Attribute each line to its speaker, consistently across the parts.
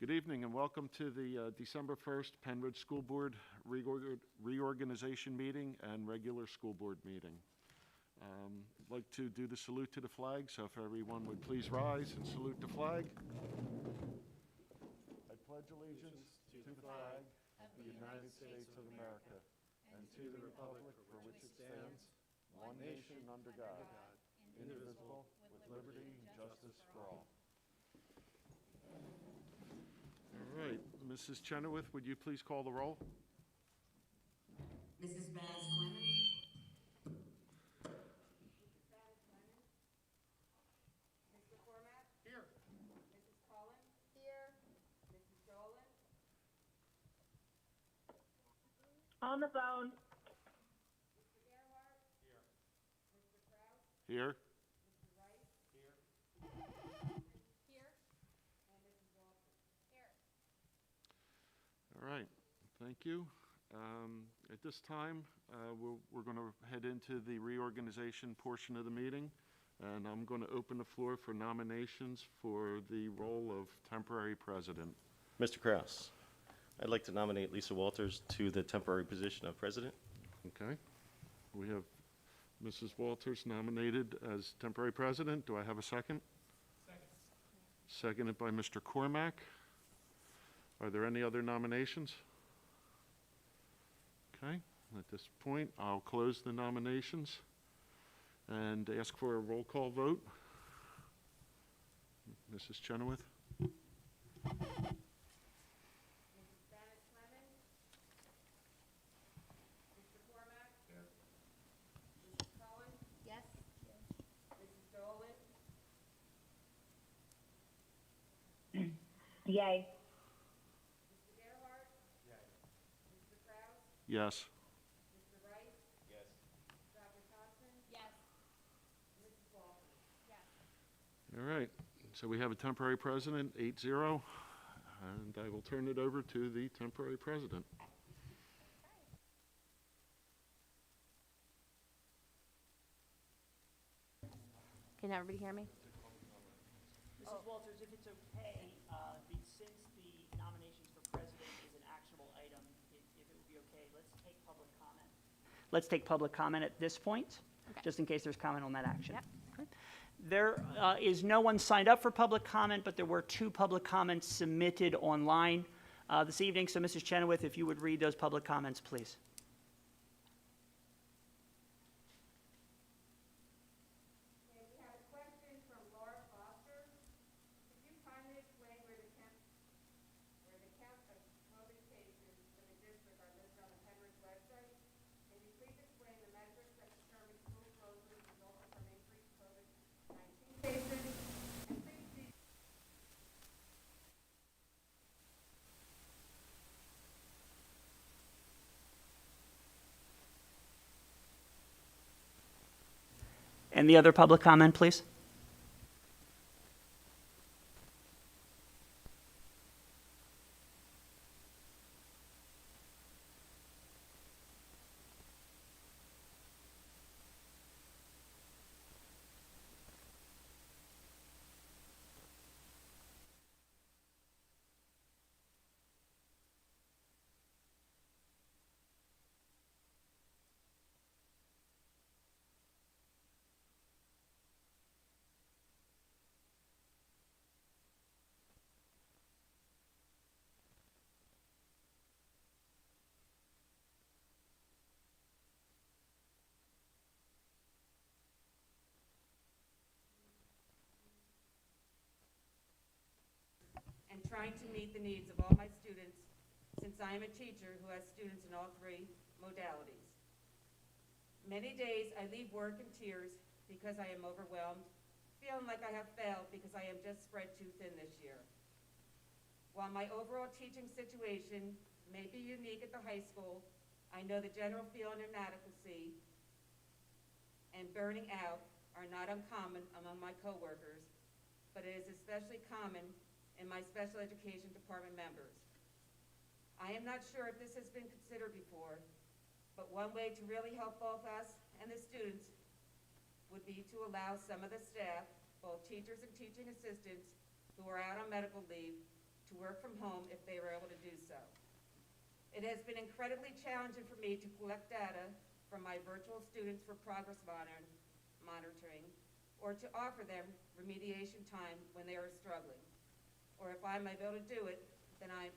Speaker 1: Good evening and welcome to the December 1st Pennridge School Board Reorganization Meeting and regular school board meeting. I'd like to do the salute to the flag, so if everyone would please rise and salute the flag. I pledge allegiance to the flag of the United States of America and to the republic for which it stands, one nation under God, indivisible, with liberty and justice for all. All right, Mrs. Chenoweth, would you please call the roll?
Speaker 2: Mrs. Baz-Clemens?
Speaker 3: Mr. Cormack?
Speaker 1: Here.
Speaker 3: Mrs. Cullen? Here. Mrs. Dolan?
Speaker 4: On the phone.
Speaker 3: Mr. Gerhart? Here. Mr. Krause?
Speaker 1: Here.
Speaker 3: Mr. Rice?
Speaker 1: Here.
Speaker 3: Here. And Mrs. Walters? Here.
Speaker 1: All right, thank you. At this time, we're going to head into the reorganization portion of the meeting, and I'm going to open the floor for nominations for the role of temporary president.
Speaker 5: Mr. Krause, I'd like to nominate Lisa Walters to the temporary position of president.
Speaker 1: Okay, we have Mrs. Walters nominated as temporary president. Do I have a second?
Speaker 6: Second.
Speaker 1: Seconded by Mr. Cormack. Are there any other nominations? Okay, at this point, I'll close the nominations and ask for a roll call vote. Mrs. Chenoweth?
Speaker 3: Mrs. Baz-Clemens? Mr. Cormack?
Speaker 6: Here.
Speaker 3: Mrs. Cullen?
Speaker 4: Yes.
Speaker 3: Mrs. Dolan?
Speaker 4: Yay.
Speaker 3: Mr. Gerhart?
Speaker 6: Yay.
Speaker 3: Mr. Krause?
Speaker 1: Yes.
Speaker 3: Mr. Rice?
Speaker 6: Yes.
Speaker 3: Dr. Thompson?
Speaker 4: Yes.
Speaker 3: Mrs. Walters?
Speaker 4: Yes.
Speaker 1: All right, so we have a temporary president, 8-0, and I will turn it over to the temporary president.
Speaker 7: Can everybody hear me?
Speaker 8: Mrs. Walters, if it's okay, since the nominations for president is an actionable item, if it would be okay, let's take public comment. Let's take public comment at this point,
Speaker 7: Okay.
Speaker 8: just in case there's comment on that action.
Speaker 7: Yep.
Speaker 8: Okay. There is no one signed up for public comment, but there were 2 public comments submitted online this evening. So, Mrs. Chenoweth, if you would read those public comments, please.
Speaker 3: Okay, we have a question from Laura Foster. Could you kindly explain where the count of COVID cases for the district are listed on the Pennridge website? Can you please explain the metrics that determine school closures resulting from increased COVID-19 cases? And please do
Speaker 8: And the other public comment, please.
Speaker 3: and trying to meet the needs of all my students, since I am a teacher who has students in all 3 modalities. Many days I leave work in tears because I am overwhelmed, feeling like I have failed because I am just spread too thin this year. While my overall teaching situation may be unique at the high school, I know the general feeling of inadequacy and burning out are not uncommon among my coworkers, but it is especially common in my special education department members. I am not sure if this has been considered before, but one way to really help both us and the students would be to allow some of the staff, both teachers and teaching assistants, who are out on medical leave, to work from home if they were able to do so. It has been incredibly challenging for me to collect data from my virtual students for progress monitoring, or to offer them remediation time when they are struggling. Or if I'm able to do it, then I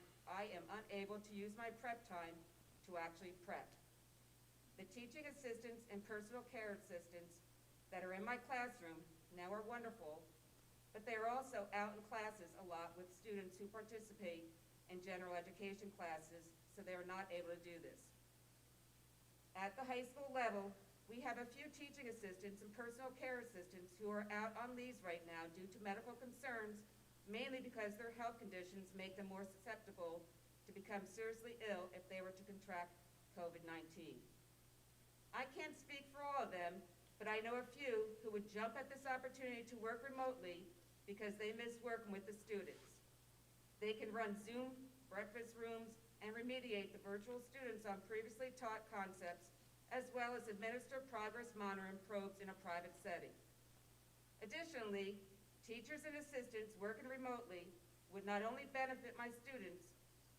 Speaker 3: am unable to use my prep time to actually prep. The teaching assistants and personal care assistants that are in my classroom now are wonderful, but they are also out in classes a lot with students who participate in general education classes, so they are not able to do this. At the high school level, we have a few teaching assistants and personal care assistants who are out on leaves right now due to medical concerns, mainly because their health conditions make them more susceptible to become seriously ill if they were to contract COVID-19. I can't speak for all of them, but I know a few who would jump at this opportunity to work remotely because they miss working with the students. They can run Zoom breakfast rooms and remediate the virtual students on previously taught concepts, as well as administer progress monitoring probes in a private setting. Additionally, teachers and assistants working remotely would not only benefit my students,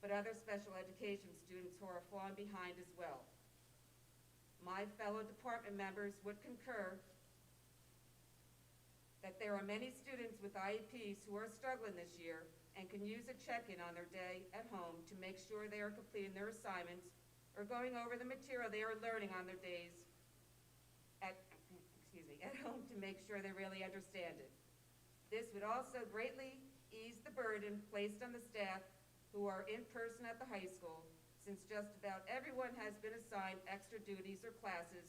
Speaker 3: but other special education students who are falling behind as well. My fellow department members would concur that there are many students with IEPs who are struggling this year and can use a check-in on their day at home to make sure they are completing their assignments or going over the material they are learning on their days at home to make sure they really understand it. This would also greatly ease the burden placed on the staff who are in person at the high school, since just about everyone has been assigned extra duties or classes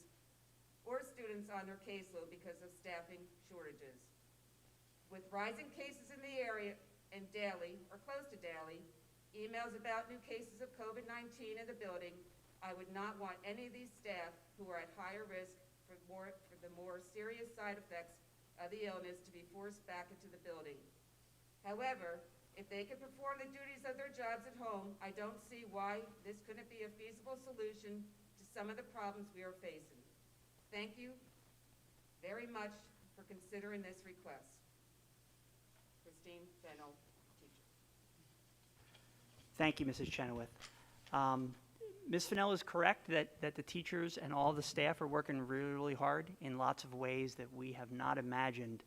Speaker 3: or students on their caseload because of staffing shortages. With rising cases in the area and daily, or close to daily, emails about new cases of COVID-19 in the building, I would not want any of these staff who are at higher risk for the more serious side effects of the illness to be forced back into the building. However, if they can perform the duties of their jobs at home, I don't see why this couldn't be a feasible solution to some of the problems we are facing. Thank you very much for considering this request. Christine Fennell, teacher.
Speaker 8: Thank you, Mrs. Chenoweth. Ms. Fennell is correct that the teachers and all the staff are working really, really hard in lots of ways that we have not imagined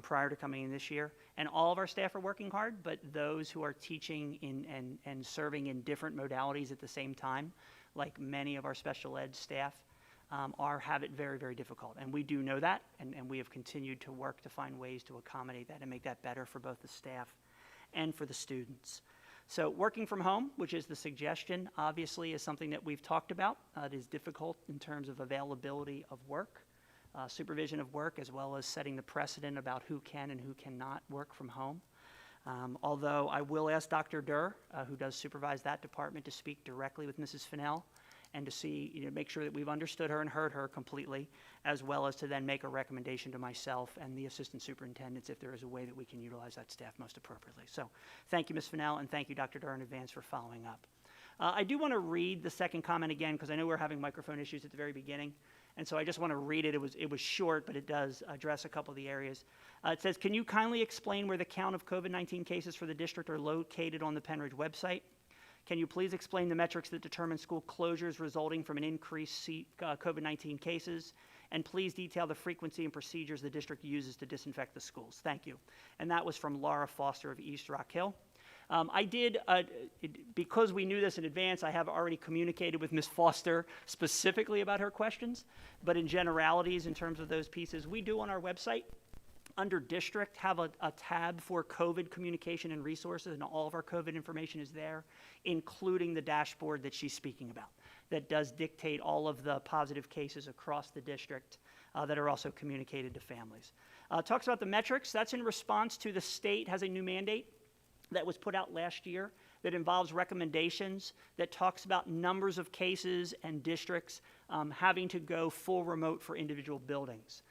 Speaker 8: prior to coming in this year. And all of our staff are working hard, but those who are teaching and serving in different modalities at the same time, like many of our special ed staff, have it very, very difficult. And we do know that, and we have continued to work to find ways to accommodate that and make that better for both the staff and for the students. So working from home, which is the suggestion, obviously is something that we've talked about. It is difficult in terms of availability of work, supervision of work, as well as setting the precedent about who can and who cannot work from home. Although I will ask Dr. Durr, who does supervise that department, to speak directly with Mrs. Fennell and to see, make sure that we've understood her and heard her completely, as well as to then make a recommendation to myself and the assistant superintendents if there is a way that we can utilize that staff most appropriately. So thank you, Ms. Fennell, and thank you, Dr. Durr, in advance for following up. I do want to read the second comment again, because I know we're having microphone issues at the very beginning, and so I just want to read it. It was short, but it does address a couple of the areas. It says, can you kindly explain where the count of COVID-19 cases for the district are located on the Pennridge website? Can you please explain the metrics that determine school closures resulting from an increased COVID-19 cases? And please detail the frequency and procedures the district uses to disinfect the schools. Thank you. And that was from Laura Foster of East Rock Hill. Because we knew this in advance, I have already communicated with Ms. Foster specifically about her questions. But in generalities, in terms of those pieces, we do on our website, under district, have a tab for COVID communication and resources, and all of our COVID information is there, including the dashboard that she's speaking about, that does dictate all of the positive cases across the district that are also communicated to families. Talks about the metrics. That's in response to the state has a new mandate that was put out last year that involves recommendations that talks about numbers of cases and districts having to go full remote for individual buildings.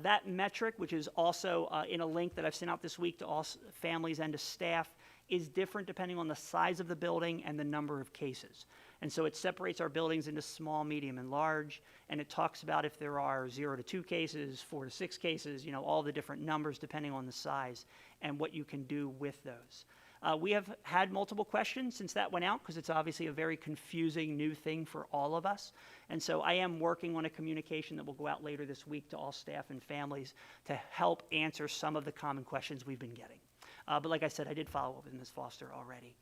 Speaker 8: That metric, which is also in a link that I've sent out this week to all families and to staff, is different depending on the size of the building and the number of cases. And so it separates our buildings into small, medium, and large, and it talks about if there are 0 to 2 cases, 4 to 6 cases, all the different numbers depending on the size and what you can do with those. We have had multiple questions since that went out because it's obviously a very confusing new thing for all of us. And so I am working on a communication that will go out later this week to all staff and families to help answer some of the common questions we've been getting. But like I said, I did follow up with Ms. Foster already.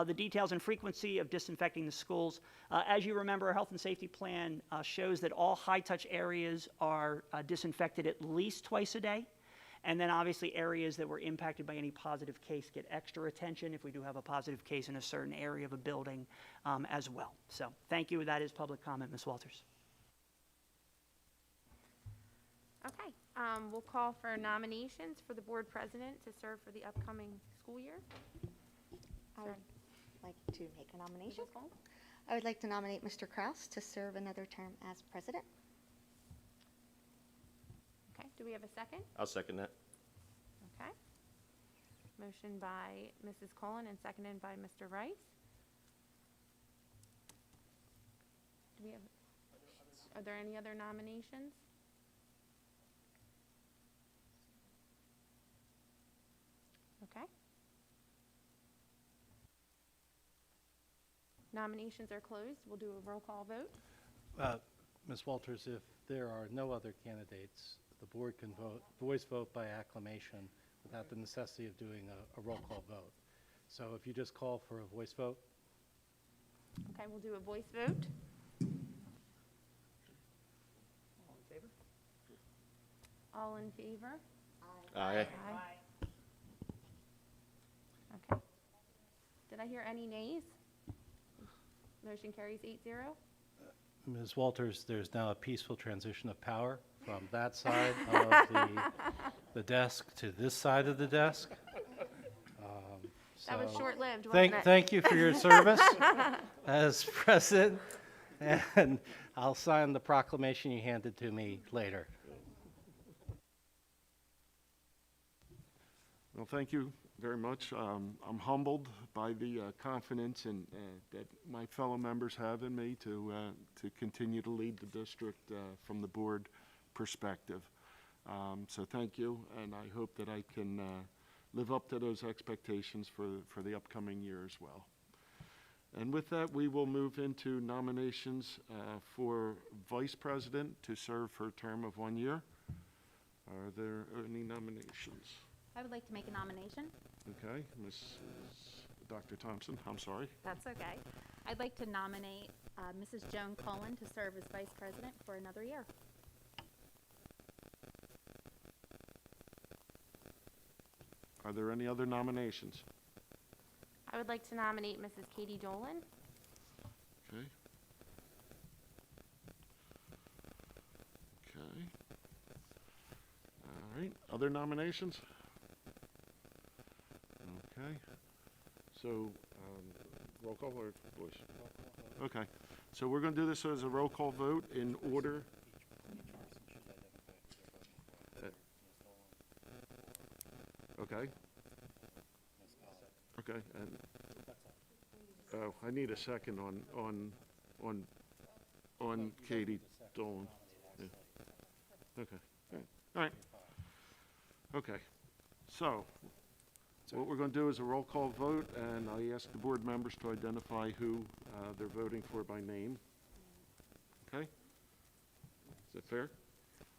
Speaker 8: The details and frequency of disinfecting the schools. As you remember, our health and safety plan shows that all high-touch areas are disinfected at least twice a day. And then obviously areas that were impacted by any positive case get extra attention if we do have a positive case in a certain area of a building as well. So thank you. That is public comment, Ms. Walters.
Speaker 7: Okay, we'll call for nominations for the board president to serve for the upcoming school year.
Speaker 2: I would like to make a nomination. I would like to nominate Mr. Krause to serve another term as president.
Speaker 7: Okay, do we have a second?
Speaker 5: I'll second that.
Speaker 7: Okay. Motion by Mrs. Cullen and seconded by Mr. Rice. Do we have, are there any other nominations? Okay. Nominations are closed. We'll do a roll call vote.
Speaker 6: Ms. Walters, if there are no other candidates, the board can voice vote by acclamation without the necessity of doing a roll call vote. So if you just call for a voice vote.
Speaker 7: Okay, we'll do a voice vote.
Speaker 8: All in favor?
Speaker 7: All in favor?
Speaker 5: Aye.
Speaker 7: Aye. Okay. Did I hear any nays? Motion carries 8-0.
Speaker 6: Ms. Walters, there's now a peaceful transition of power from that side of the desk to this side of the desk.
Speaker 7: That was
Speaker 6: So
Speaker 7: short-lived, wasn't it?
Speaker 6: Thank you for your service as president, and I'll sign the proclamation you handed to me later.
Speaker 1: Well, thank you very much. I'm humbled by the confidence and that my fellow members have in me to continue to lead the district from the board perspective. So thank you, and I hope that I can live up to those expectations for the upcoming year as well. And with that, we will move into nominations for vice president to serve for a term of 1 year. Are there any nominations?
Speaker 9: I would like to make a nomination.
Speaker 1: Okay, Dr. Thompson, I'm sorry.
Speaker 9: That's okay. I'd like to nominate Mrs. Joan Cullen to serve as vice president for another year.
Speaker 1: Are there any other nominations?
Speaker 7: I would like to nominate Mrs. Katie Dolan.
Speaker 1: Okay. Okay. All right, other nominations? Okay, so, roll call or voice? Okay, so we're gonna do this as a roll call vote in order. Okay. Okay, and, oh, I need a second on Katie Dolan. Yeah. Okay, all right. Okay, so, what we're going to do is a roll call vote, and I ask the board members to identify who they're voting for by name. Okay? Is that fair?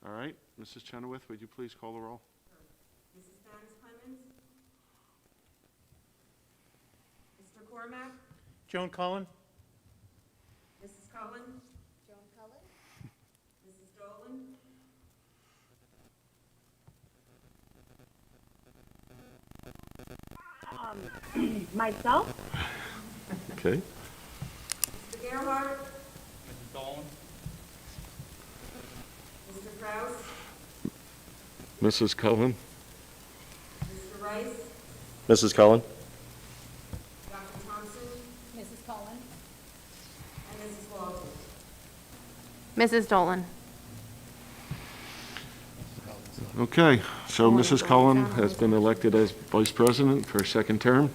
Speaker 1: All right, Mrs. Chenoweth, would you please call the roll?
Speaker 3: Mrs. Thomas Clemens? Mr. Cormack?
Speaker 6: Joan Cullen?
Speaker 3: Mrs. Cullen? Joan Cullen? Mrs. Dolan?
Speaker 4: Myself?
Speaker 1: Okay.
Speaker 3: Mr. Gerhart? Mrs. Dolan? Mr. Krause?
Speaker 1: Mrs. Cullen?
Speaker 3: Mr. Rice?
Speaker 5: Mrs. Cullen?
Speaker 3: Dr. Thompson?
Speaker 9: Mrs. Cullen?
Speaker 3: And Mrs. Walters?
Speaker 7: Mrs. Dolan.
Speaker 1: Okay, so Mrs. Cullen has been elected as vice president for a second term.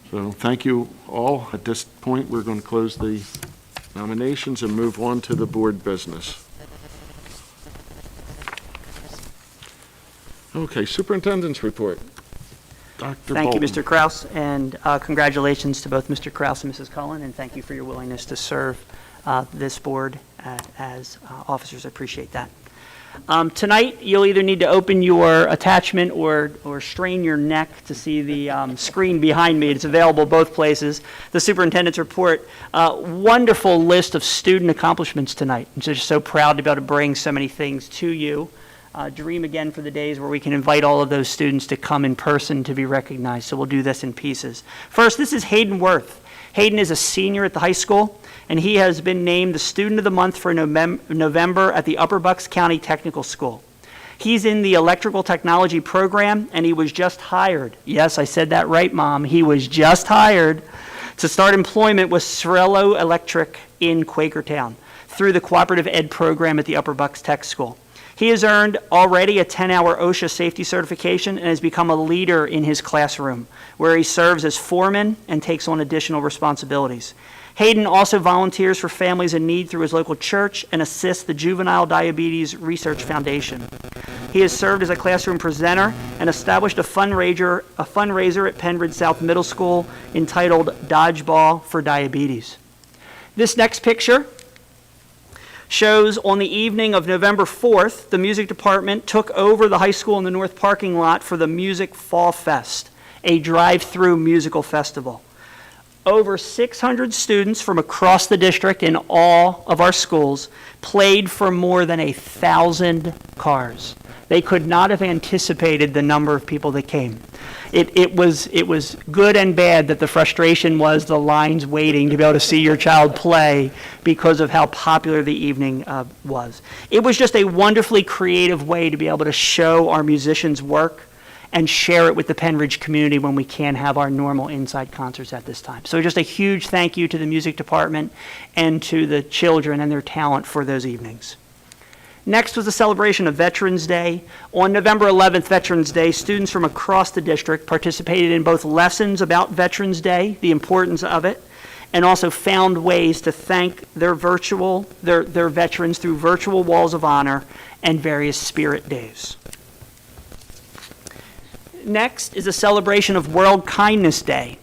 Speaker 1: So thank you all. At this point, we're going to close the nominations and move on to the board business. Okay, superintendent's report. Dr.
Speaker 8: Thank you,
Speaker 1: Bolton.
Speaker 8: Mr. Krause, and congratulations to both Mr. Krause and Mrs. Cullen, and thank you for your willingness to serve this board as officers. I appreciate that. Tonight, you'll either need to open your attachment or strain your neck to see the screen behind me. It's available both places. The superintendent's report, wonderful list of student accomplishments tonight. I'm just so proud to be able to bring so many things to you. Dream again for the days where we can invite all of those students to come in person to be recognized, so we'll do this in pieces. First, this is Hayden Worth. Hayden is a senior at the high school, and he has been named the Student of the Month for November at the Upper Bucks County Technical School. He's in the electrical technology program, and he was just hired. Yes, I said that right, Mom. He was just hired to start employment with Sorello Electric in Quakertown through the Cooperative Ed program at the Upper Bucks Tech School. He has earned already a 10-hour OSHA safety certification and has become a leader in his classroom, where he serves as foreman and takes on additional responsibilities. Hayden also volunteers for families in need through his local church and assists the Juvenile Diabetes Research Foundation. He has served as a classroom presenter and established a fundraiser at Pennridge South Middle School entitled Dodgeball for Diabetes. This next picture shows on the evening of November 4th, the music department took over the high school in the north parking lot for the Music Fall Fest, a drive-through musical festival. Over 600 students from across the district in all of our schools played for more than 1,000 cars. They could not have anticipated the number of people that came. It was good and bad that the frustration was the lines waiting to be able to see your child play because of how popular the evening was. It was just a wonderfully creative way to be able to show our musicians' work and share it with the Pennridge community when we can't have our normal inside concerts at this time. So just a huge thank you to the music department and to the children and their talent for those evenings. Next was the celebration of Veterans Day. On November 11th, Veterans Day, students from across the district participated in both lessons about Veterans Day, the importance of it, and also found ways to thank their veterans through virtual walls of honor and various spirit days. Next is a celebration of World Kindness Day.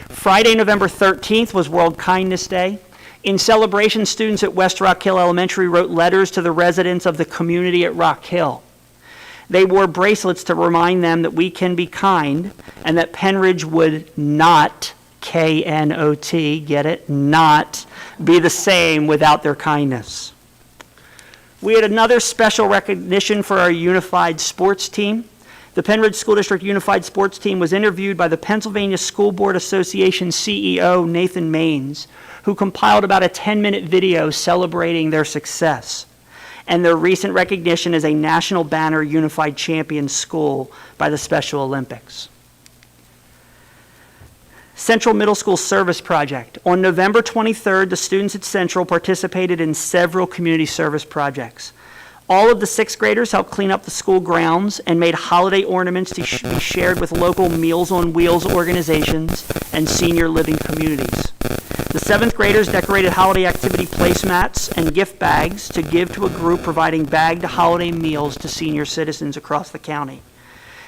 Speaker 8: Friday, November 13th was World Kindness Day. In celebration, students at West Rock Hill Elementary wrote letters to the residents of the community at Rock Hill. They wore bracelets to remind them that we can be kind and that Pennridge would not, K-N-O-T, get it, not be the same without their kindness. We had another special recognition for our unified sports team. The Pennridge School District Unified Sports Team was interviewed by the Pennsylvania School Board Association CEO, Nathan Maines, who compiled about a 10-minute video celebrating their success and their recent recognition as a National Banner Unified Champion School by the Special Olympics. Central Middle School Service Project. On November 23rd, the students at Central participated in several community service projects. All of the sixth graders helped clean up the school grounds and made holiday ornaments to be shared with local Meals on Wheels organizations and senior living communities. The seventh graders decorated holiday activity placemats and gift bags to give to a group providing bagged holiday meals to senior citizens across the county.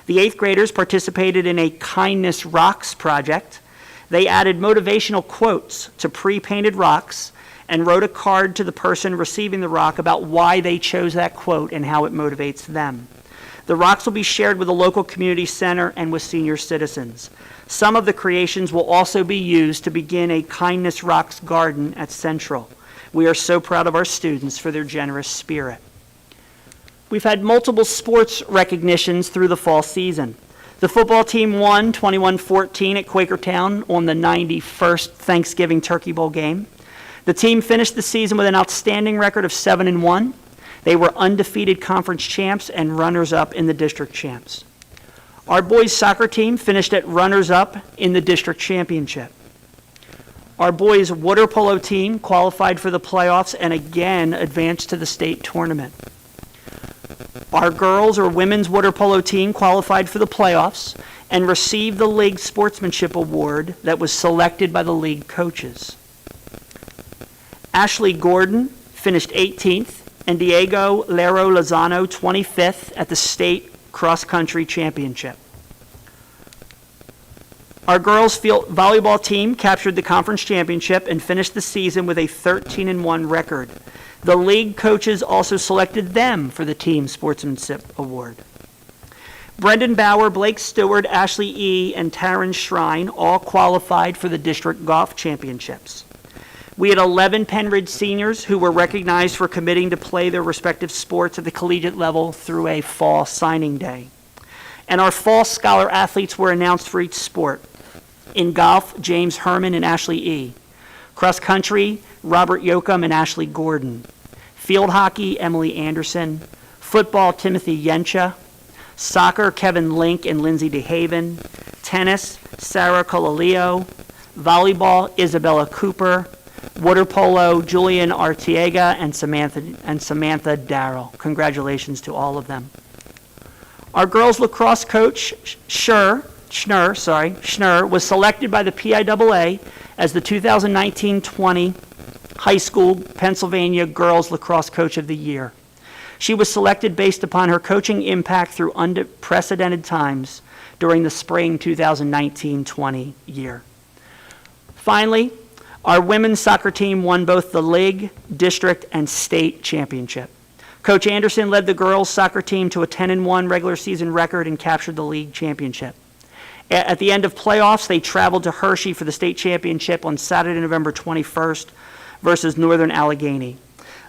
Speaker 8: The eighth graders participated in a Kindness Rocks project. They added motivational quotes to pre-painted rocks and wrote a card to the person receiving the rock about why they chose that quote and how it motivates them. The rocks will be shared with the local community center and with senior citizens. Some of the creations will also be used to begin a Kindness Rocks garden at Central. We are so proud of our students for their generous spirit. We've had multiple sports recognitions through the fall season. The football team won 21-14 at Quakertown on the 91st Thanksgiving Turkey Bowl game. The team finished the season with an outstanding record of 7-1. They were undefeated conference champs and runners-up in the district champs. Our boys soccer team finished at runners-up in the district championship. Our boys water polo team qualified for the playoffs and again advanced to the state tournament. Our girls or women's water polo team qualified for the playoffs and received the league sportsmanship award that was selected by the league coaches. Ashley Gordon finished 18th and Diego Lero Lozano 25th at the state cross-country championship. Our girls' volleyball team captured the conference championship and finished the season with a 13-1 record. The league coaches also selected them for the Team Sportsmanship Award. Brendan Bauer, Blake Stewart, Ashley E., and Taryn Shrine all qualified for the district golf championships. We had 11 Pennridge seniors who were recognized for committing to play their respective sports at the collegiate level through a fall signing day. And our fall scholar athletes were announced for each sport. In golf, James Herman and Ashley E. Cross country, Robert Yoakum and Ashley Gordon. Field hockey, Emily Anderson. Football, Timothy Yencha. Soccer, Kevin Link and Lindsay DeHaven. Tennis, Sarah Colaleo. Volleyball, Isabella Cooper. Water polo, Julian Artiega and Samantha Darrell. Congratulations to all of them. Our girls lacrosse coach, Schnur, was selected by the PIAA as the 2019-20 High School Pennsylvania Girls Lacrosse Coach of the Year. She was selected based upon her coaching impact through unprecedented times during the spring 2019-20 year. Finally, our women's soccer team won both the league, district, and state championship. Coach Anderson led the girls' soccer team to a 10-1 regular season record and captured the league championship. At the end of playoffs, they traveled to Hershey for the state championship on Saturday, November 21st versus Northern Allegheny.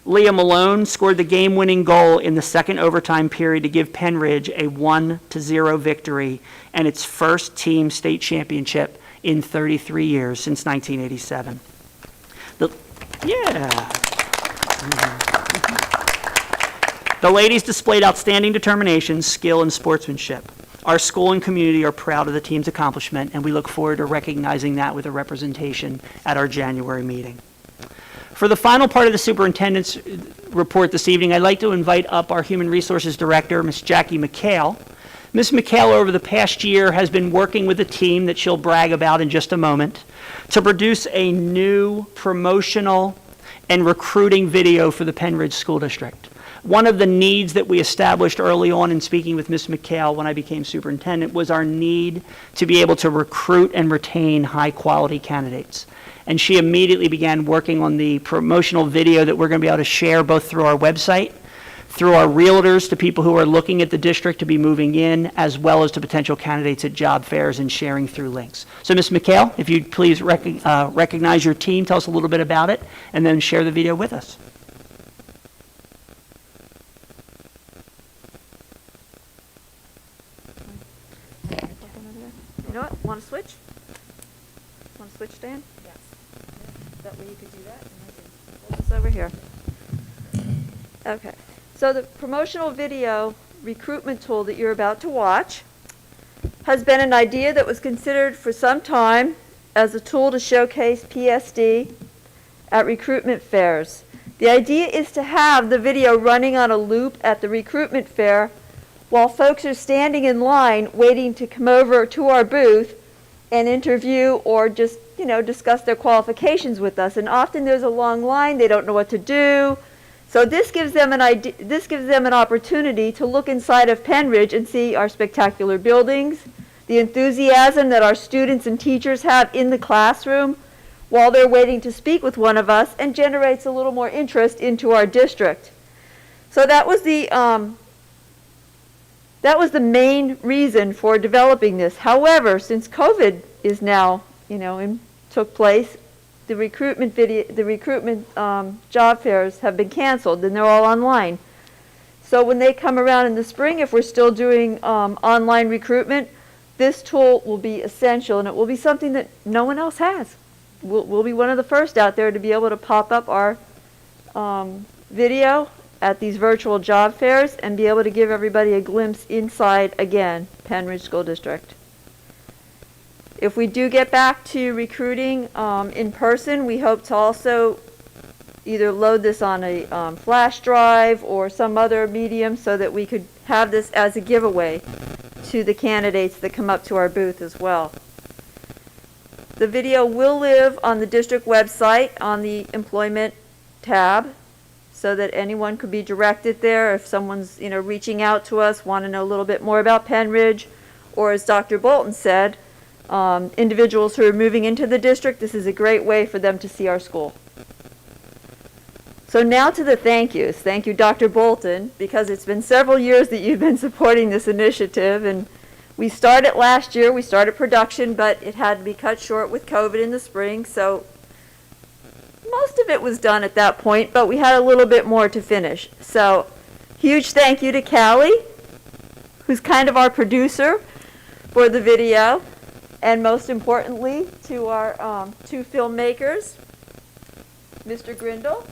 Speaker 8: Leah Malone scored the game-winning goal in the second overtime period to give Pennridge a 1-0 victory and its first team state championship in 33 years, since 1987. The ladies displayed outstanding determination, skill, and sportsmanship. Our school and community are proud of the team's accomplishment, and we look forward to recognizing that with a representation at our January meeting. For the final part of the superintendent's report this evening, I'd like to invite up our Human Resources Director, Ms. Jackie McHale. Ms. McHale, over the past year, has been working with a team that she'll brag about in just a moment to produce a new promotional and recruiting video for the Pennridge School District. One of the needs that we established early on in speaking with Ms. McHale when I became superintendent was our need to be able to recruit and retain high-quality candidates. And she immediately began working on the promotional video that we're going to be able to share both through our website, through our realtors to people who are looking at the district to be moving in, as well as to potential candidates at job fairs and sharing through links. So Ms. McHale, if you'd please recognize your team, tell us a little bit about it, and then share the video with us.
Speaker 10: You know what, want to switch? Want to switch, Dan? Yes. That way you could do that, and I can hold this over here. Okay. So the promotional video recruitment tool that you're about to watch has been an idea that was considered for some time as a tool to showcase PSD at recruitment fairs. The idea is to have the video running on a loop at the recruitment fair while folks are standing in line waiting to come over to our booth and interview or just, discuss their qualifications with us. And often there's a long line, they don't know what to do. So this gives them an idea, this gives them an opportunity to look inside of Pennridge and see our spectacular buildings, the enthusiasm that our students and teachers have in the classroom while they're waiting to speak with one of us, and generates a little more interest into our district. So that was the main reason for developing this. However, since COVID is now, took place, the recruitment job fairs have been canceled, and they're all online. So when they come around in the spring, if we're still doing online recruitment, this tool will be essential, and it will be something that no one else has. We'll be one of the first out there to be able to pop up our video at these virtual job fairs and be able to give everybody a glimpse inside, again, Pennridge School District. If we do get back to recruiting in person, we hope to also either load this on a flash drive or some other medium so that we could have this as a giveaway to the candidates that come up to our booth as well. The video will live on the district website on the employment tab so that anyone could be directed there if someone's reaching out to us, want to know a little bit more about Pennridge, or as Dr. Bolton said, individuals who are moving into the district, this is a great way for them to see our school. So now to the thank yous. Thank you, Dr. Bolton, because it's been several years that you've been supporting this initiative, and we started last year, we started production, but it had to be cut short with COVID in the spring, so most of it was done at that point, but we had a little bit more to finish. So huge thank you to Callie, who's kind of our producer for the video, and most importantly to our two filmmakers, Mr. Grindle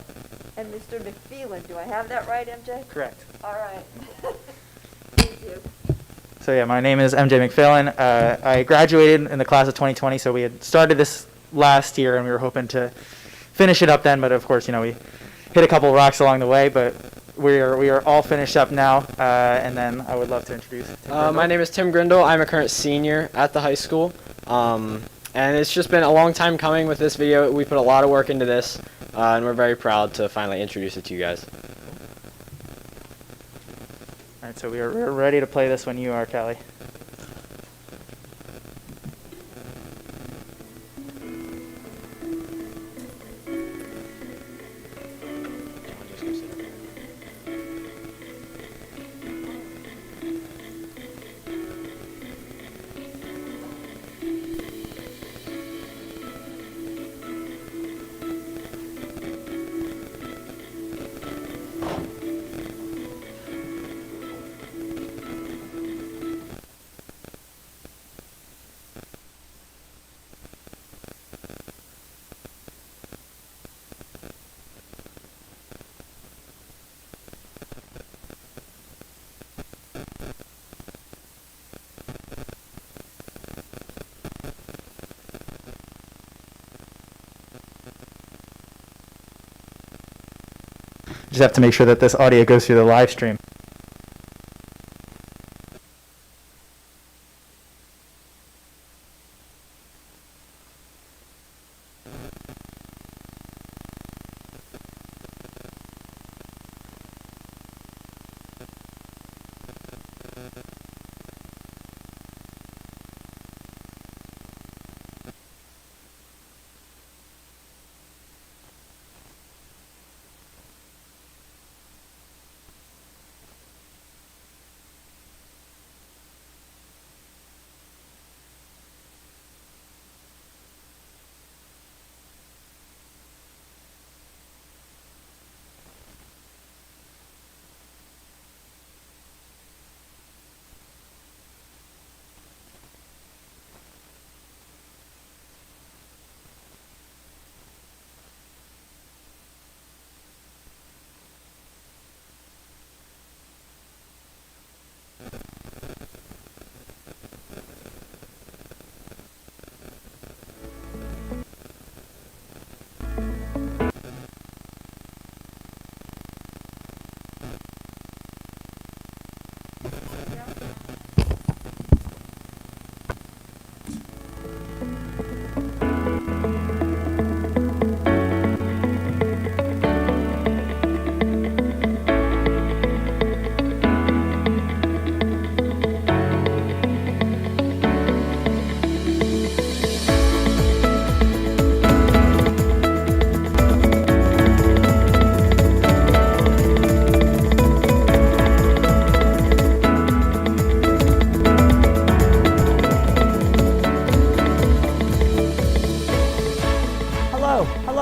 Speaker 10: and Mr. McPhelan. Do I have that right, MJ?
Speaker 11: Correct.
Speaker 10: All right. Thank you.
Speaker 11: So yeah, my name is MJ McPhailin. I graduated in the class of 2020, so we had started this last year, and we were hoping to finish it up then, but of course, you know, we hit a couple of rocks along the way, but we are all finished up now, and then I would love to introduce Tim Grindle.
Speaker 12: My name is Tim Grindle. I'm a current senior at the high school, and it's just been a long time coming with this video. We put a lot of work into this, and we're very proud to finally introduce it to you guys.
Speaker 11: All right, so we're ready to play this when you are, Callie. Just have to make sure that this audio goes through the live stream.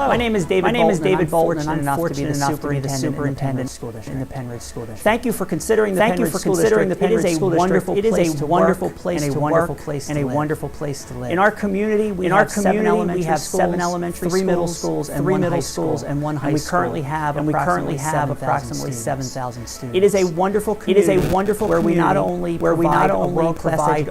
Speaker 8: My name is David Bolton, and I'm fortunate enough to be the superintendent in the Pennridge School District. Thank you for considering the Pennridge School District. It is a wonderful place to work and a wonderful place to live. In our community, we have 7 elementary schools, 3 middle schools, and 1 high school. And we currently have approximately 7,000 students. It is a wonderful community where we not only provide a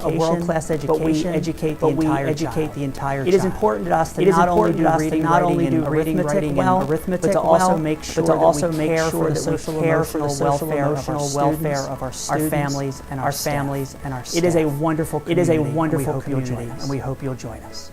Speaker 8: world-class education, but we educate the entire child. It is important to us to not only do reading and arithmetic well, but to also make sure that we care for the social emotional welfare of our students, our families, and our staff. It is a wonderful community, and we hope you'll join us.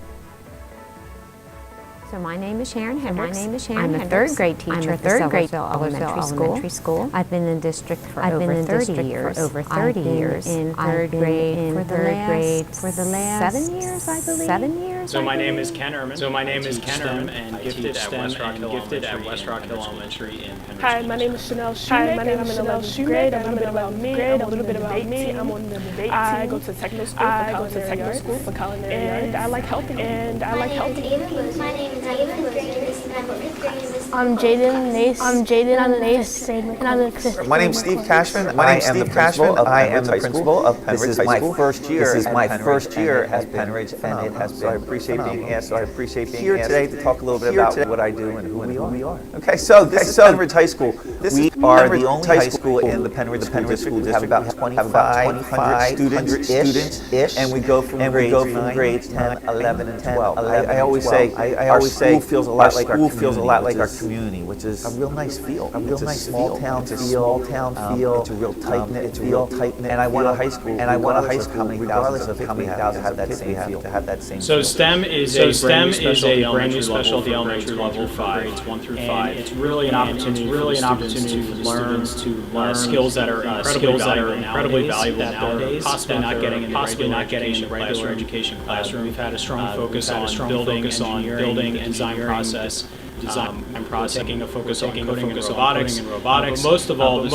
Speaker 13: So my name is Sharon Hendricks. I'm a third grade teacher at the Sellersville Elementary School. I've been in district for over 30 years. I've been in third grade for the last 7 years, I believe.
Speaker 14: So my name is Ken Erman. And gifted at West Rock Hill Elementary in Pennridge.
Speaker 15: Hi, my name is Chanel Shoemaker. I'm in 11th grade. A little bit about me. I'm on the debate team. I go to techno school for culinary arts. And I like helping.
Speaker 16: My name is Ava.
Speaker 17: I'm Jaden Nace. I'm and I'm in fifth grade.
Speaker 18: My name is Steve Cashman. I am the principal of Pennridge High School. This is my first year at Pennridge, and it has been. So I appreciate being asked. Here today to talk a little bit about what I do and who we are. Okay, so this is Pennridge High School. We are the only high school in the Pennridge School District. We have about 2,500 students-ish, and we go from grades 10, 11, and 12. I always say our school feels a lot like our community, which is a real nice feel. It's a small town feel. It's a real tight-knit feel. And I want a high school, regardless of how many thousands have that same feel, to have that same feel.
Speaker 14: So STEM is a brand new specialty elementary level for grades 1 through 5. It's really an opportunity for students to learn skills that are incredibly valuable nowadays, possibly not getting in the regular education classroom. We've had a strong focus on building and design process. Taking a focus on coding and robotics. But most of all, the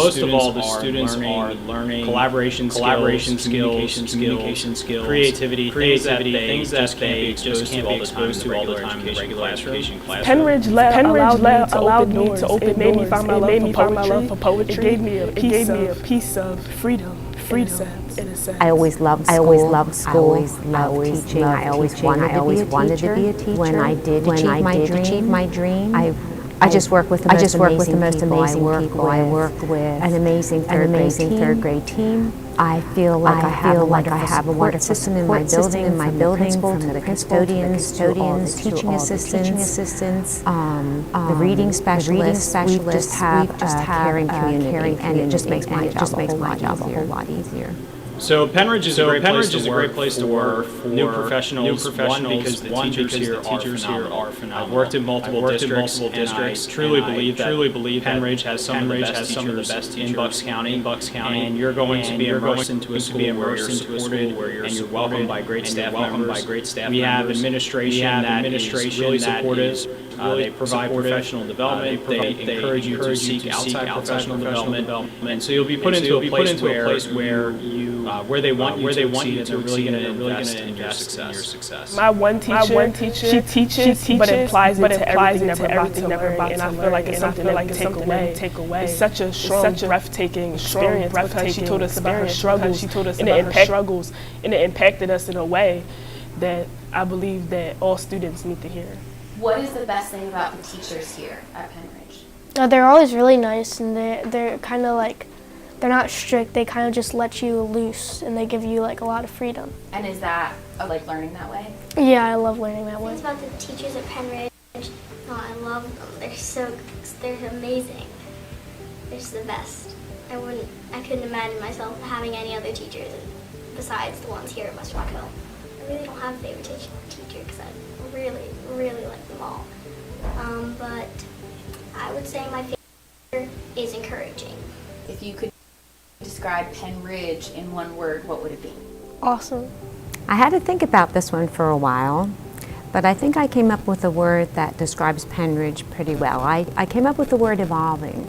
Speaker 14: students are learning collaboration skills, communication skills, creativity, things that they just can't be exposed to all the time in the regular education classroom.
Speaker 15: Pennridge allowed me to open. It made me find my love for poetry. It gave me a piece of freedom. In a sense.
Speaker 13: I always loved school. I always loved teaching. I always wanted to be a teacher. When I did achieve my dream, I just work with the most amazing people. I work with an amazing third grade team. I feel like I have a wonderful system in my building, from the custodians, teaching assistants, the reading specialists. We just have a caring community, and it just makes my job a whole lot easier.
Speaker 14: So Pennridge is a great place to work for new professionals. One, because the teachers here are phenomenal. I've worked in multiple districts, and I truly believe Pennridge has some of the best teachers in Bucks County. And you're going to be immersed into a school where you're supported, and you're welcomed by great staff members. We have administration that is really supportive. They provide professional development. They encourage you to seek outside professional development. And so you'll be put into a place where they want you to really going to invest in your success.
Speaker 15: My one teacher, she teaches, but applies it to everything never about to learn, and I feel like it's something that we take away. It's such a strong, breathtaking experience because she told us about her struggles, and it impacted us in a way that I believe that all students need to hear.
Speaker 19: What is the best thing about the teachers here at Pennridge?
Speaker 17: They're always really nice, and they're kind of like, they're not strict. They kind of just let you loose, and they give you like a lot of freedom.
Speaker 19: And is that like learning that way?
Speaker 17: Yeah, I love learning that way.
Speaker 16: Things about the teachers at Pennridge, I love them. They're amazing. They're just the best. I couldn't imagine myself having any other teachers besides the ones here at West Rock Hill. I really don't have a favorite teacher because I really like them all. But I would say my favorite is encouraging.
Speaker 19: If you could describe Pennridge in one word, what would it be?
Speaker 17: Awesome.
Speaker 13: I had to think about this one for a while, but I think I came up with a word that describes Pennridge pretty well. I came up with the word evolving.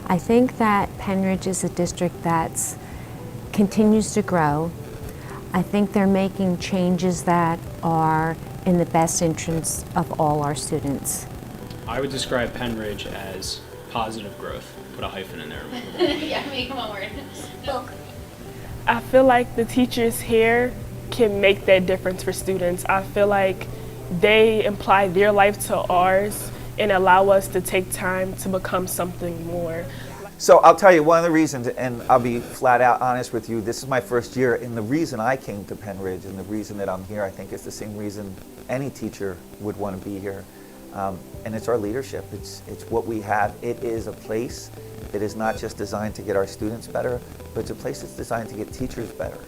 Speaker 13: I think that Pennridge is a district that continues to grow. I think they're making changes that are in the best interest of all our students.
Speaker 14: I would describe Pennridge as positive growth. Put a hyphen in there.
Speaker 19: Yeah, make one word.
Speaker 15: I feel like the teachers here can make that difference for students. I feel like they apply their life to ours and allow us to take time to become something more.
Speaker 18: So I'll tell you one of the reasons, and I'll be flat out honest with you, this is my first year, and the reason I came to Pennridge and the reason that I'm here, I think is the same reason any teacher would want to be here. And it's our leadership. It's what we have. It is a place that is not just designed to get our students better, but it's a place that's designed to get teachers better.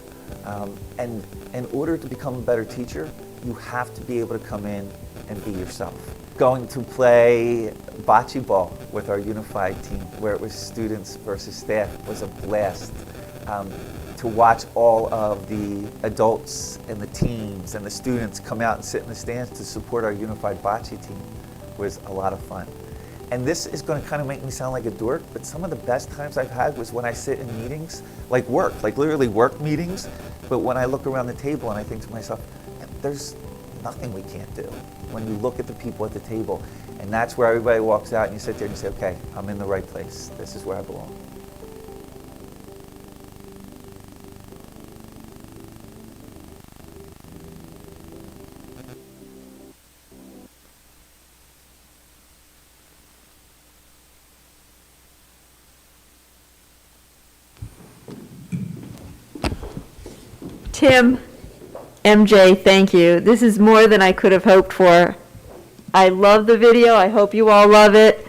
Speaker 18: And in order to become a better teacher, you have to be able to come in and be yourself. going to play bocce ball with our unified team, where it was students versus staff. It was a blast. To watch all of the adults and the teams and the students come out and sit in the stands to support our unified bocce team was a lot of fun. And this is going to kind of make me sound like a dork, but some of the best times I've had was when I sit in meetings, like work, like literally work meetings, but when I look around the table and I think to myself, there's nothing we can't do. When you look at the people at the table, and that's where everybody walks out and you sit there and you say, okay, I'm in the right place. This is where I belong.
Speaker 10: Tim, MJ, thank you. This is more than I could have hoped for. I love the video. I hope you all love it.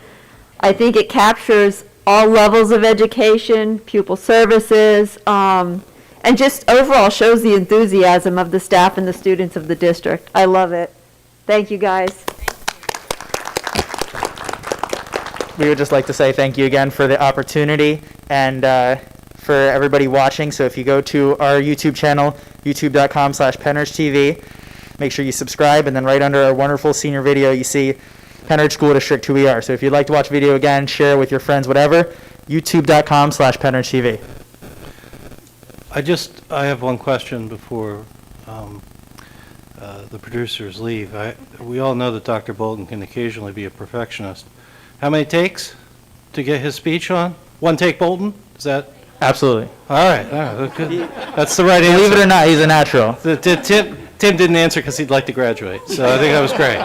Speaker 10: I think it captures all levels of education, pupil services, and just overall shows the enthusiasm of the staff and the students of the district. I love it. Thank you, guys.
Speaker 11: We would just like to say thank you again for the opportunity and for everybody watching. So if you go to our YouTube channel, youtube.com/PennridgeTV, make sure you subscribe, and then right under our wonderful senior video, you see Pennridge School District, who we are. So if you'd like to watch video again, share with your friends, whatever, youtube.com/PennridgeTV.
Speaker 6: I have one question before the producers leave. We all know that Dr. Bolton can occasionally be a perfectionist. How many takes to get his speech on? One take, Bolton? Is that?
Speaker 11: Absolutely.
Speaker 6: All right. That's the right answer.
Speaker 11: Believe it or not, he's a natural.
Speaker 6: Tim didn't answer because he'd like to graduate, so I think that was great.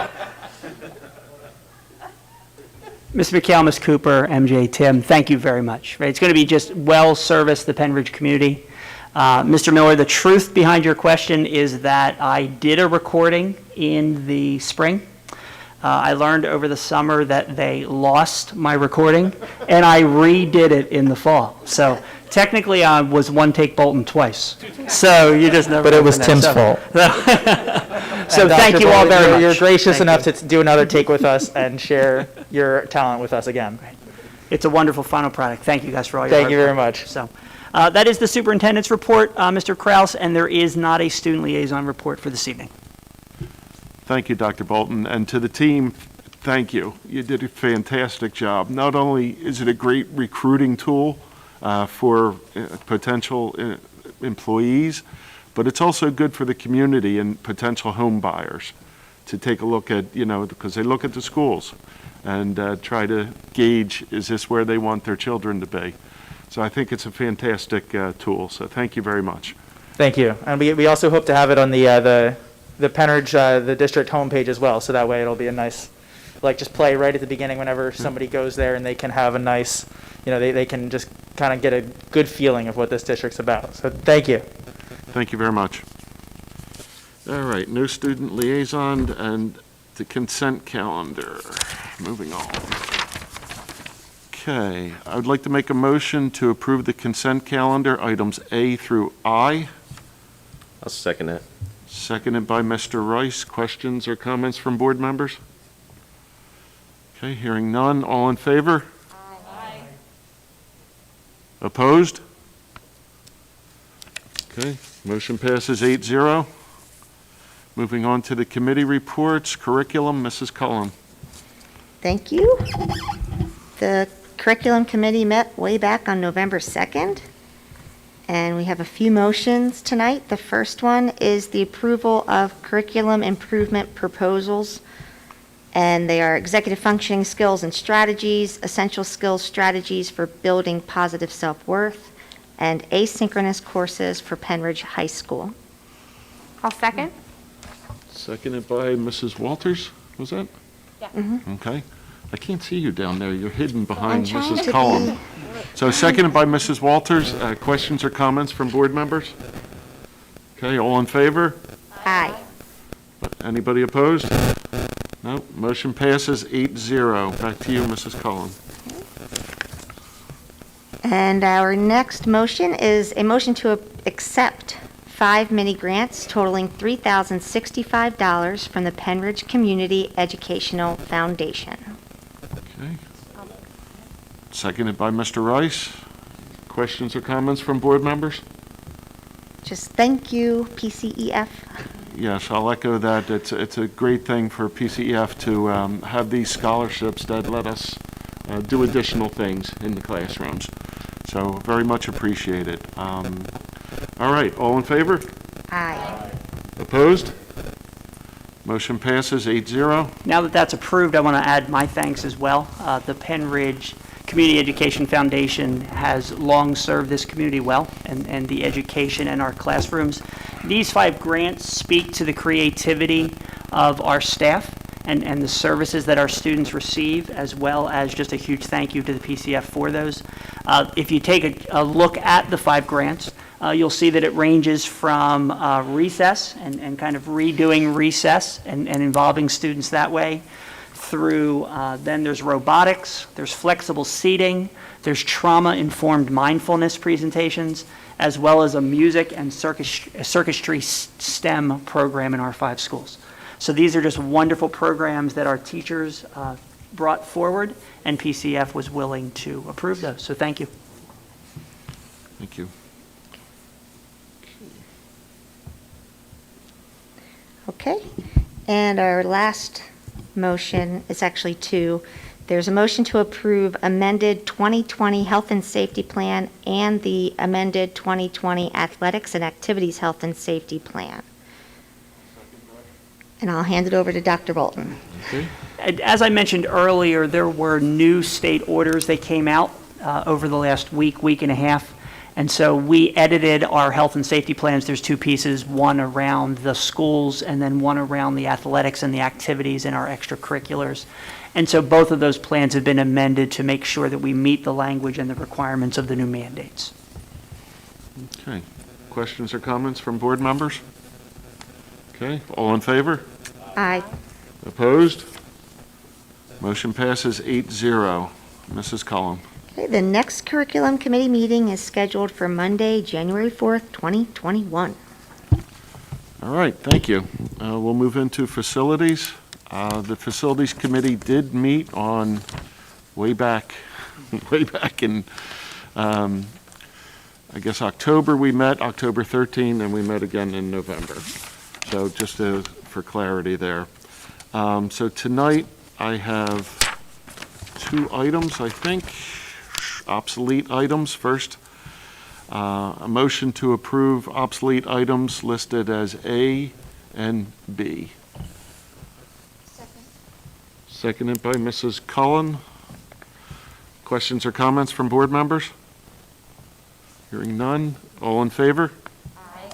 Speaker 8: Ms. McHale, Ms. Cooper, MJ, Tim, thank you very much. Right, it's going to be just well service the Pennridge community. Mr. Miller, the truth behind your question is that I did a recording in the spring. I learned over the summer that they lost my recording, and I redid it in the fall. So technically, I was one take Bolton twice. So you just never.
Speaker 11: But it was Tim's fault.
Speaker 8: So thank you all very much.
Speaker 11: You're gracious enough to do another take with us and share your talent with us again.
Speaker 8: It's a wonderful final product. Thank you guys for all your
Speaker 11: Thank you
Speaker 8: hard
Speaker 11: very
Speaker 8: work.
Speaker 11: much.
Speaker 8: So that is the superintendent's report, Mr. Krause, and there is not a student liaison report for this evening.
Speaker 1: Thank you, Dr. Bolton. And to the team, thank you. You did a fantastic job. Not only is it a great recruiting tool for potential employees, but it's also good for the community and potential home buyers to take a look at, because they look at the schools and try to gauge, is this where they want their children to be? So I think it's a fantastic tool. So thank you very much.
Speaker 11: Thank you. And we also hope to have it on the Pennridge, the district homepage as well. So that way it'll be a nice, just play right at the beginning whenever somebody goes there, and they can have a nice, they can just kind of get a good feeling of what this district's about. So thank you.
Speaker 1: Thank you very much. All right, no student liaison and the consent calendar. Moving on. Okay, I would like to make a motion to approve the consent calendar, items A through I.
Speaker 5: I'll second that.
Speaker 1: Seconded by Mr. Rice. Questions or comments from board members? Okay, hearing none. All in favor? Aye. Opposed? Okay, motion passes 8-0. Moving on to the committee reports. Curriculum, Mrs. Cullen.
Speaker 2: Thank you. The curriculum committee met way back on November 2nd, and we have a few motions tonight. The first one is the approval of curriculum improvement proposals, and they are executive functioning skills and strategies, essential skills strategies for building positive self-worth, and asynchronous courses for Pennridge High School.
Speaker 7: I'll second.
Speaker 1: Seconded by Mrs. Walters, was that?
Speaker 7: Yeah.
Speaker 2: Mm-hmm.
Speaker 1: Okay. I can't see you down there. You're hidden behind
Speaker 2: I'm trying
Speaker 1: Mrs.
Speaker 2: to
Speaker 1: Cullen.
Speaker 2: be-
Speaker 1: So seconded by Mrs. Walters. Questions or comments from board members? Okay, all in favor?
Speaker 2: Aye.
Speaker 1: Anybody opposed? No. Motion passes 8-0. Back to you, Mrs. Cullen.
Speaker 2: And our next motion is a motion to accept 5 mini grants totaling $3,065 from the Pennridge Community Educational Foundation.
Speaker 1: Okay. Seconded by Mr. Rice. Questions or comments from board members?
Speaker 2: Just thank you, PCEF.
Speaker 1: Yes, I'll echo that. It's a great thing for PCEF to have these scholarships that let us do additional things in the classrooms. So very much appreciated. All right, all in favor?
Speaker 2: Aye.
Speaker 1: Opposed? Motion passes 8-0.
Speaker 8: Now that that's approved, I want to add my thanks as well. The Pennridge Community Education Foundation has long served this community well, and the education in our classrooms. These 5 grants speak to the creativity of our staff and the services that our students receive, as well as just a huge thank you to the PCF for those. If you take a look at the 5 grants, you'll see that it ranges from recess and kind of redoing recess and involving students that way, through then there's robotics, there's flexible seating, there's trauma-informed mindfulness presentations, as well as a music and circuitry STEM program in our 5 schools. So these are just wonderful programs that our teachers brought forward, and PCF was willing to approve those. So thank you.
Speaker 1: Thank you.
Speaker 2: Okay, and our last motion is actually 2. There's a motion to approve amended 2020 Health and Safety Plan and the amended 2020 Athletics and Activities Health and Safety Plan. And I'll hand it over to Dr. Bolton.
Speaker 1: Okay.
Speaker 8: As I mentioned earlier, there were new state orders that came out over the last week and a half. And so we edited our health and safety plans. There's 2 pieces, one around the schools and then one around the athletics and the activities and our extracurriculars. And so both of those plans have been amended to make sure that we meet the language and the requirements of the new mandates.
Speaker 1: Okay. Questions or comments from board members? Okay. All in favor?
Speaker 2: Aye.
Speaker 1: Opposed? Motion passes 8-0. Mrs. Cullum.
Speaker 2: Okay, the next curriculum committee meeting is scheduled for Monday, January 4th, 2021.
Speaker 1: All right, thank you. We'll move into facilities. The facilities committee did meet on way back in, I guess October we met, October 13, and we met again in November. So just for clarity there. So tonight I have 2 items, I think. Obsolete items first. A motion to approve obsolete items listed as A and B. Seconded by Mrs. Cullen. Questions or comments from board members? Hearing none. All in favor? Aye.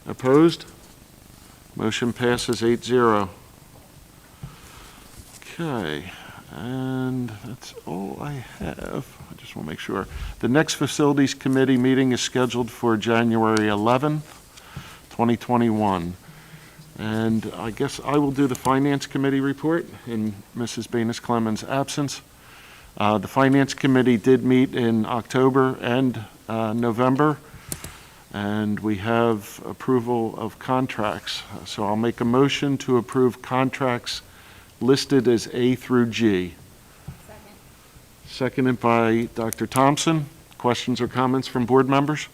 Speaker 1: Opposed? Motion passes 8-0. Okay, and that's all I have. I just want to make sure. The next Facilities Committee meeting is scheduled for January 11, 2021. And I guess I will do the Finance Committee report in Mrs. Baines-Clemens' absence. The Finance Committee did meet in October and November, and we have approval of contracts. So I'll make a motion to approve contracts listed as A through G. Seconded by Dr. Thompson. Questions or comments from board members?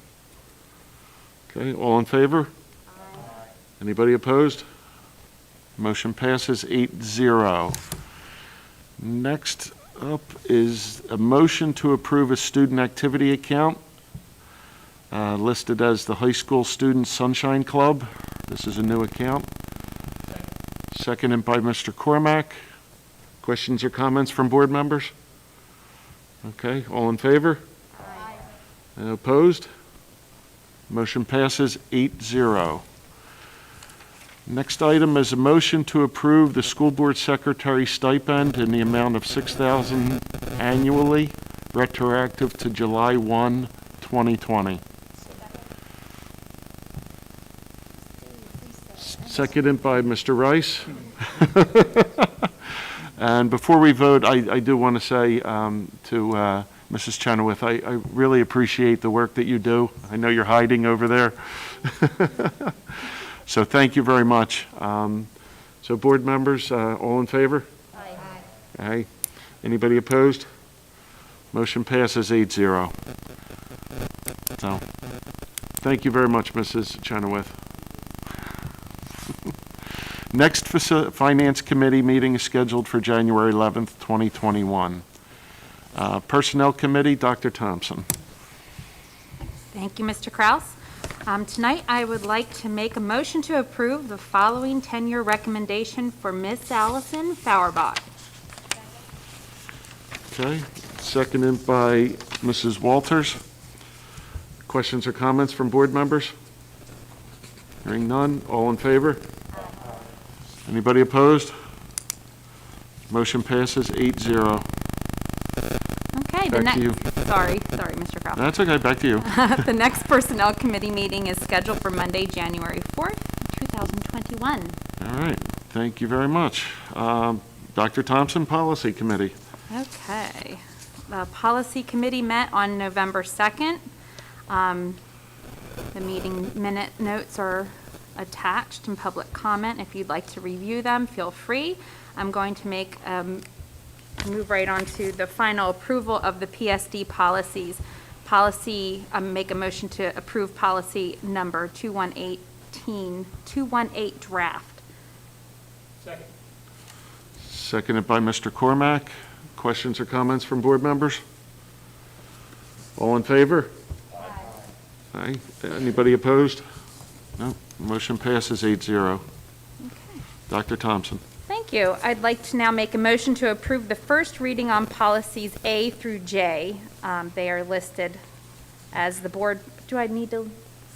Speaker 1: Okay, all in favor? Aye. Anybody opposed? Motion passes 8-0. Next up is a motion to approve a student activity account listed as the High School Student Sunshine Club. This is a new account. Seconded by Mr. Cormack. Questions or comments from board members? Okay, all in favor? Aye. And opposed? Motion passes 8-0. Next item is a motion to approve the school board secretary stipend in the amount of $6,000 annually, retroactive to July 1, 2020. Seconded by Mr. Rice. And before we vote, I do want to say to Mrs. Chenoweth. I really appreciate the work that you do. I know you're hiding over there. So thank you very much. So board members, all in favor? Aye. Aye. Anybody opposed? Motion passes 8-0. So, thank you very much, Mrs. Chenoweth. Next Finance Committee meeting is scheduled for January 11th, 2021. Personnel Committee, Dr. Thompson.
Speaker 9: Thank you, Mr. Krause. Tonight, I would like to make a motion to approve the following tenure recommendation for Miss Allison Fauerbach.
Speaker 1: Okay, seconded by Mrs. Walters. Questions or comments from board members? Hearing none, all in favor? Anybody opposed? Motion passes 8-0.
Speaker 9: Okay,
Speaker 1: Back to you.
Speaker 9: Sorry, Mr. Krause.
Speaker 1: That's okay, back to you.
Speaker 9: The next Personnel Committee meeting is scheduled for Monday, January 4th, 2021.
Speaker 1: All right, thank you very much. Dr. Thompson, Policy Committee.
Speaker 9: Okay. The Policy Committee met on November 2nd. The meeting minute notes are attached in public comment. If you'd like to review them, feel free. I'm going to move right on to the final approval of the PSD policies. Make a motion to approve policy number 218 draft.
Speaker 14: Second.
Speaker 1: Seconded by Mr. Cormack. Questions or comments from board members? All in favor? Aye. Anybody opposed? No. Motion passes 8-0. Dr. Thompson.
Speaker 9: Thank you. I'd like to now make a motion to approve the first reading on policies A through J. They are listed as the board. Do I need to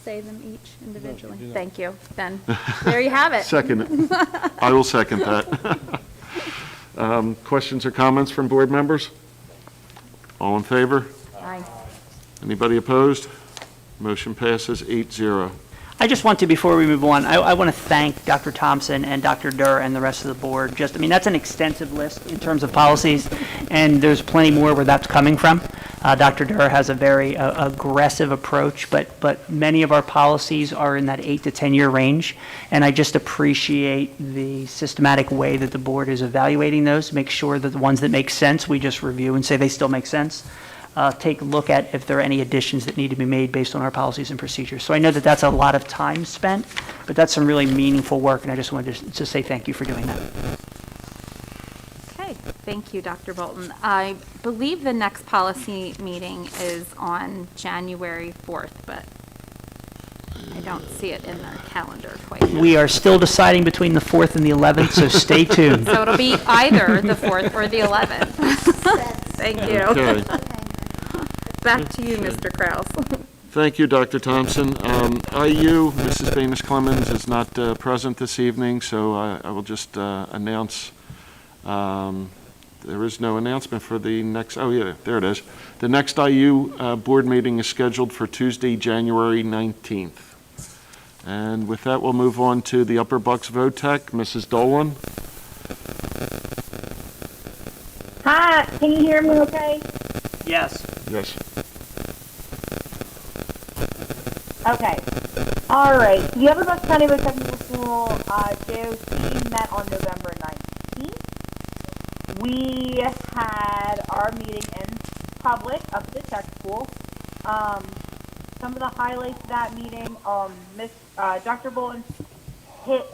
Speaker 9: say them each individually?
Speaker 1: No, you do not.
Speaker 9: Thank you. Then, there you have it.
Speaker 1: Second. I will second that. Questions or comments from board members? All in favor?
Speaker 9: Aye.
Speaker 1: Anybody opposed? Motion passes 8-0.
Speaker 8: I just want to, before we move on, I want to thank Dr. Thompson and Dr. Durr and the rest of the board. That's an extensive list in terms of policies, and there's plenty more where that's coming from. Dr. Durr has a very aggressive approach, but many of our policies are in that 8 to 10 year range, and I just appreciate the systematic way that the board is evaluating those, make sure that the ones that make sense, we just review and say they still make sense. Take a look at if there are any additions that need to be made based on our policies and procedures. So I know that that's a lot of time spent, but that's some really meaningful work, and I just wanted to say thank you for doing that.
Speaker 9: Okay, thank you, Dr. Bolton. I believe the next policy meeting is on January 4th, but I don't see it in the calendar quite yet.
Speaker 8: We are still deciding between the 4th and the 11th, so stay tuned.
Speaker 9: So it'll be either the 4th or the 11th. Thank you.
Speaker 1: Okay.
Speaker 9: Back to you, Mr. Krause.
Speaker 1: Thank you, Dr. Thompson. IU, Mrs. Banis-Clemens is not present this evening, so I will just announce, there is no announcement for the next, oh yeah, there it is. The next IU board meeting is scheduled for Tuesday, January 19th. And with that, we'll move on to the Upper Bucks VOTEC. Mrs. Dolan.
Speaker 4: Hi, can you hear me okay?
Speaker 8: Yes.
Speaker 1: Yes.
Speaker 4: Okay. All right. The Upper Bucks County Technical School JOC met on November 19th. We had our meeting in public up at the tech school. Some of the highlights of that meeting, Dr. Bolton hit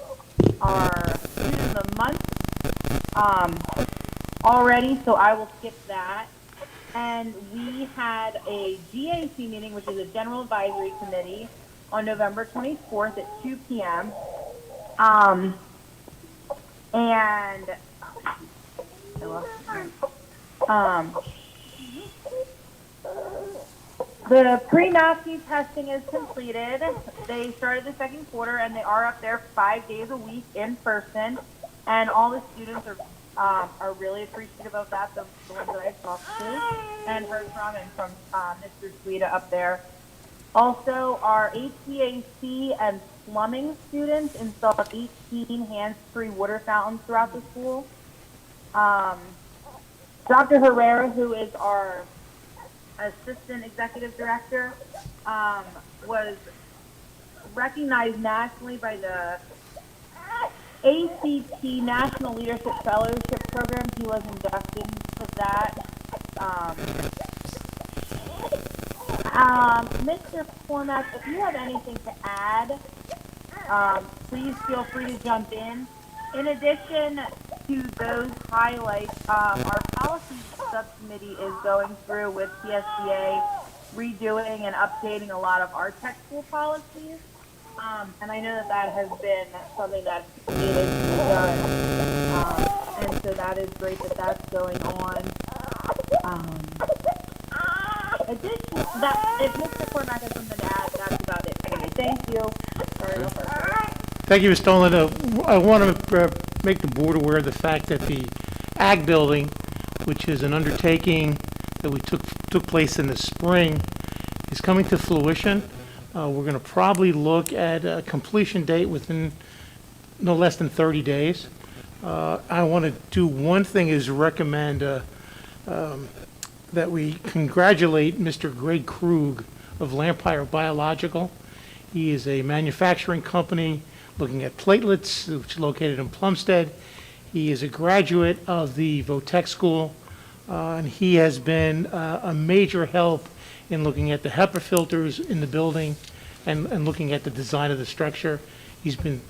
Speaker 4: our Student of the Month already, so I will skip that. And we had a GAC meeting, which is a General Advisory Committee, on November 24th at 2 p.m. The pre-NAFI testing is completed. They started the second quarter, and they are up there 5 days a week in person. And all the students are really appreciative of that, the ones that I've talked to and heard from, and from Mr. Suida up there. Also, our HVAC and plumbing students installed 18 hands-free water fountains throughout the school. Dr. Herrera, who is our assistant executive director, was recognized nationally by the ACT National Leadership Fellowship Program. He was inducted into that. Mr. Cormack, if you have anything to add, please feel free to jump in. In addition to those highlights, our policy subcommittee is going through with PSBA redoing and updating a lot of our tech school policies. And I know that that has been something that's needed to be done. And so that is great that that's going on. If Mr. Cormack has something to add, that's about it. Anyway, thank you. Sorry, no further.
Speaker 20: Thank you, Ms. Dolan. I want to make the board aware of the fact that the Ag Building, which is an undertaking that we took place in the spring, is coming to fruition. We're going to probably look at a completion date within no less than 30 days. I want to do one thing is recommend that we congratulate Mr. Greg Krug of Lampire Biological. He is a manufacturing company looking at platelets, which is located in Plumstead. He is a graduate of the Votech School, and he has been a major help in looking at the HEPA filters in the building and looking at the design of the structure. He's been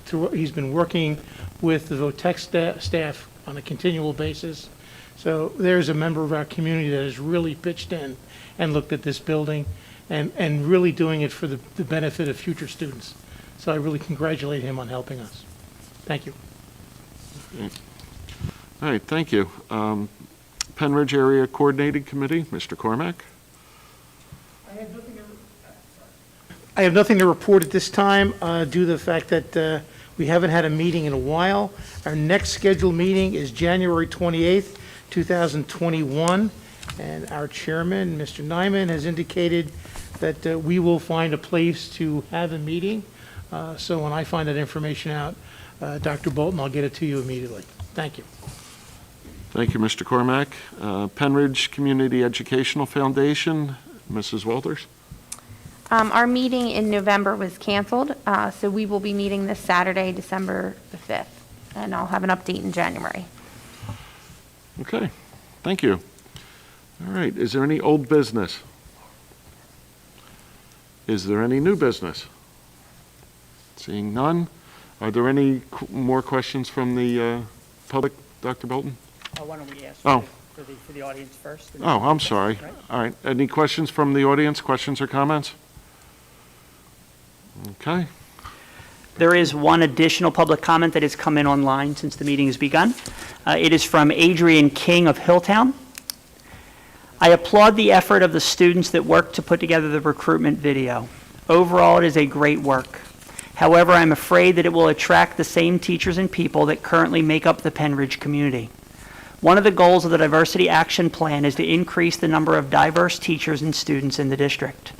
Speaker 20: working with the Votech staff on a continual basis. So there's a member of our community that has really pitched in and looked at this building and really doing it for the benefit of future students. So I really congratulate him on helping us. Thank you.
Speaker 1: Okay. All right, thank you. Pennridge Area Coordinating Committee, Mr. Cormack.
Speaker 20: I have nothing to report at this time due to the fact that we haven't had a meeting in a while. Our next scheduled meeting is January 28th, 2021, and our chairman, Mr. Nyman, has indicated that we will find a place to have a meeting. So when I find that information out, Dr. Bolton, I'll get it to you immediately. Thank you.
Speaker 1: Thank you, Mr. Cormack. Pennridge Community Educational Foundation, Mrs. Walters.
Speaker 7: Our meeting in November was canceled, so we will be meeting this Saturday, December the 5th, and I'll have an update in January.
Speaker 1: Okay, thank you. All right, is there any old business? Is there any new business? Seeing none. Are there any more questions from the public, Dr. Bolton?
Speaker 8: Why don't we ask
Speaker 1: Oh.
Speaker 8: for the audience first?
Speaker 1: Oh, I'm sorry.
Speaker 8: Right?
Speaker 1: All right, any questions from the audience, questions or comments? Okay.
Speaker 8: There is one additional public comment that has come in online since the meeting has begun. It is from Adrian King of Hilltown. I applaud the effort of the students that worked to put together the recruitment video. Overall, it is a great work. However, I'm afraid that it will attract the same teachers and people that currently make up the Pennridge community. One of the goals of the Diversity Action Plan is to increase the number of diverse teachers and students in the district.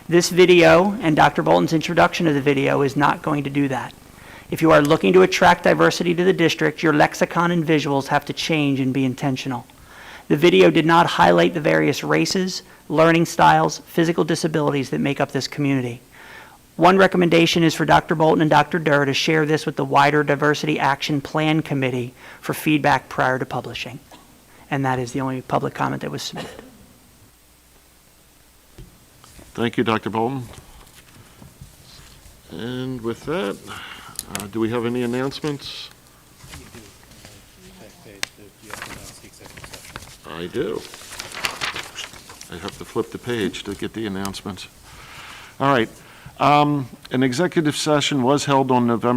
Speaker 8: This video and Dr. Bolton's introduction of the video is not going to do that. If you are looking to attract diversity to the district, your lexicon and visuals have to change and be intentional. The video did not highlight the various races, learning styles, physical disabilities that make up this community. One recommendation is for Dr. Bolton and Dr. Durr to share this with the wider Diversity Action Plan Committee for feedback prior to publishing. And that is the only public comment that was submitted.
Speaker 1: Thank you, Dr. Bolton. And with that, do we have any announcements? I do. I have to flip the page to get the announcements. All right. An executive session was held on November